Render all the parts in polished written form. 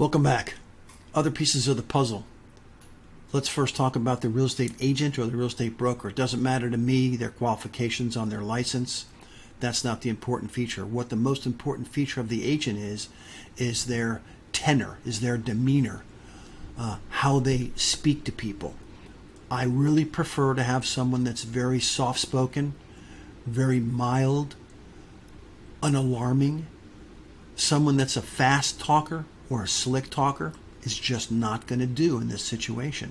Welcome back. Other pieces of the puzzle. Let's first talk about the real estate agent or the real estate broker. It doesn't matter to me their qualifications on their license. That's not the important feature. What the most important feature of the agent is their tenor, is their demeanor, how they speak to people. I really prefer to have someone that's very soft-spoken, very mild, unalarming. Someone that's a fast talker or a slick talker is just not going to do in this situation.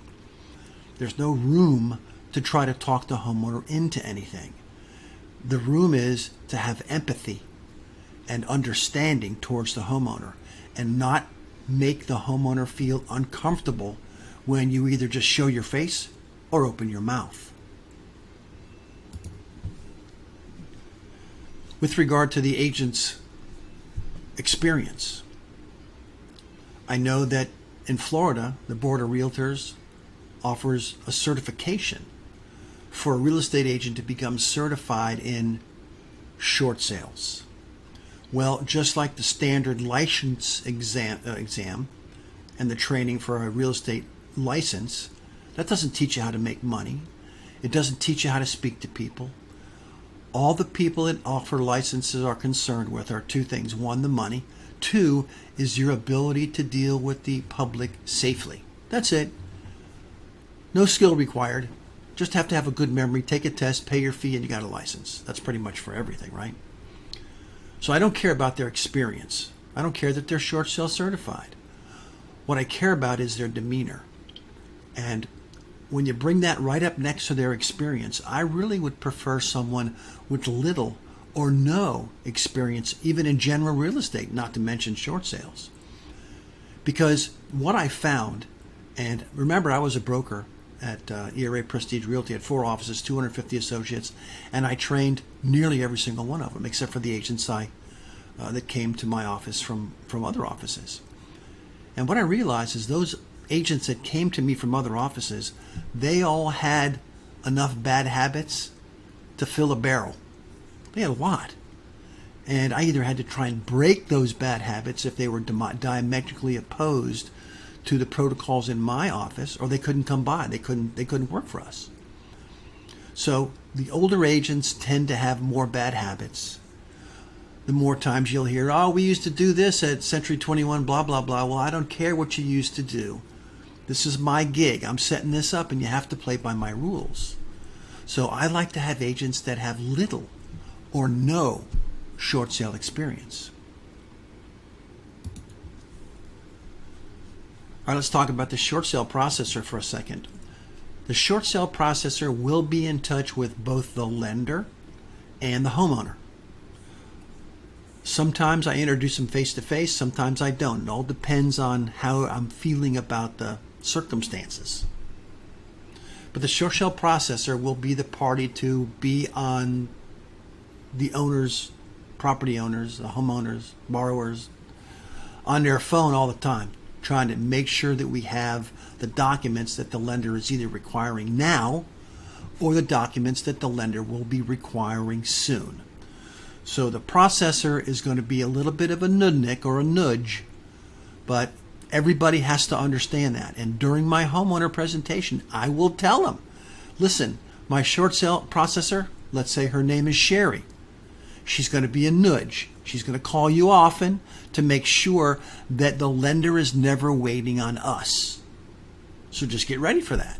There's no room to try to talk the homeowner into anything. The room is to have empathy and understanding towards the homeowner and not make the homeowner feel uncomfortable when you either just show your face or open your mouth. With regard to the agent's experience, I know that in Florida, the Board of Realtors offers a certification for a real estate agent to become certified in short sales. Well, just like the standard license exam and the training for a real estate license, that doesn't teach you how to make money. It doesn't teach you how to speak to people. All the people that offer licenses are concerned with are two things. One, the money. Two is your ability to deal with the public safely. That's it. No skill required. Just have to have a good memory, take a test, pay your fee, and you got a license. That's pretty much for everything, right? So I don't care about their experience. I don't care that they're short sale certified. What I care about is their demeanor. And when you bring that right up next to their experience, I really would prefer someone with little or no experience, even in general real estate, not to mention short sales. Because what I found, and remember I was a broker at ERA Prestige Realty, had 4 offices, 250 associates, and I trained nearly every single one of them, except for the agents that came to my office from other offices. And what I realized is those agents that came to me from other offices, they all had enough bad habits to fill a barrel. They had a lot. And I either had to try and break those bad habits if they were diametrically opposed to the protocols in my office, or they couldn't come by. They couldn't work for us. So the older agents tend to have more bad habits. The more times you'll hear, oh, we used to do this at Century 21, blah, blah, blah. Well, I don't care what you used to do. This is my gig. I'm setting this up, and you have to play by my rules. So I like to have agents that have little or no short sale experience. All right, let's talk about the short sale processor for a second. The short sale processor will be in touch with both the lender and the homeowner. Sometimes I introduce them face-to-face, sometimes I don't. It all depends on how I'm feeling about the circumstances. But the short sale processor will be the party to be on the owners, property owners, the homeowners, borrowers, on their phone all the time, trying to make sure that we have the documents that the lender is either requiring now or the documents that the lender will be requiring soon. So the processor is going to be a little bit of a nudnik or a nudge, but everybody has to understand that. And during my homeowner presentation, I will tell them, listen, my short sale processor, let's say her name is Sherry. She's going to be a nudge. She's going to call you often to make sure that the lender is never waiting on us. So just get ready for that.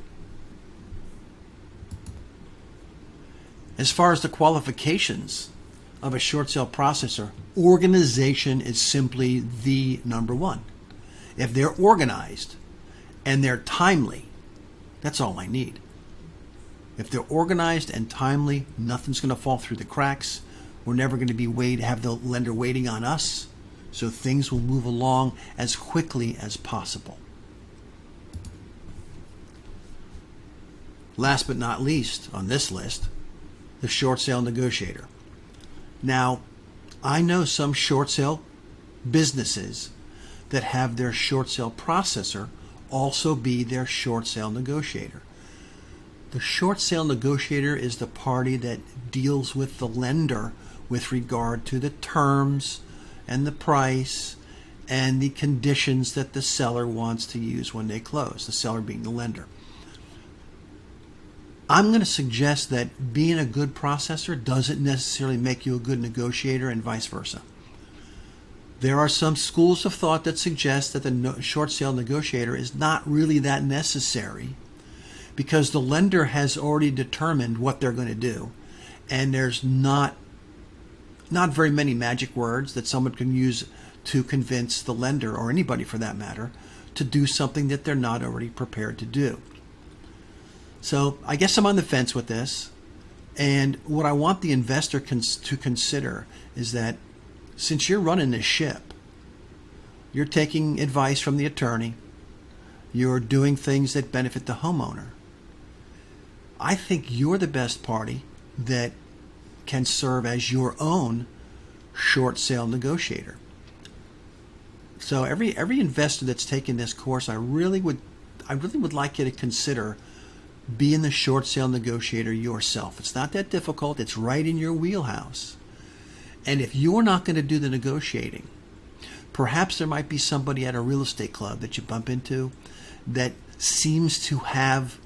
As far as the qualifications of a short sale processor, organization is simply the number one. If they're organized and they're timely, that's all I need. If they're organized and timely, nothing's going to fall through the cracks. We're never going to be have the lender waiting on us, so things will move along as quickly as possible. Last but not least on this list, the short sale negotiator. Now, I know some short sale businesses that have their short sale processor also be their short sale negotiator. The short sale negotiator is the party that deals with the lender with regard to the terms and the price and the conditions that the seller wants to use when they close, the seller being the lender. I'm going to suggest that being a good processor doesn't necessarily make you a good negotiator, and vice versa. There are some schools of thought that suggest that the short sale negotiator is not really that necessary because the lender has already determined what they're going to do, and there's not very many magic words that someone can use to convince the lender, or anybody for that matter, to do something that they're not already prepared to do. So I guess I'm on the fence with this. And what I want the investor to consider is that since you're running this ship, you're taking advice from the attorney, you're doing things that benefit the homeowner. I think you're the best party that can serve as your own short sale negotiator. So every investor that's taking this course, I really would like you to consider being the short sale negotiator yourself. It's not that difficult. It's right in your wheelhouse. And if you're not going to do the negotiating, perhaps there might be somebody at a real estate club that you bump into that seems to have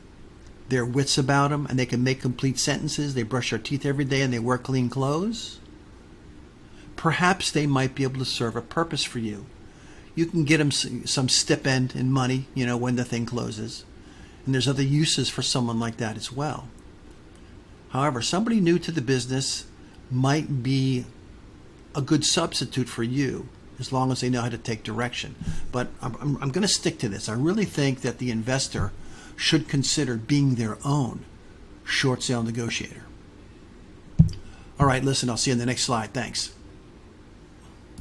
their wits about them, and they can make complete sentences. They brush their teeth every day and they wear clean clothes. Perhaps they might be able to serve a purpose for you. You can get them some stipend and money, when the thing closes. And there's other uses for someone like that as well. However, somebody new to the business might be a good substitute for you as long as they know how to take direction. But I'm going to stick to this. I really think that the investor should consider being their own short sale negotiator. All right, listen, I'll see you in the next slide. Thanks.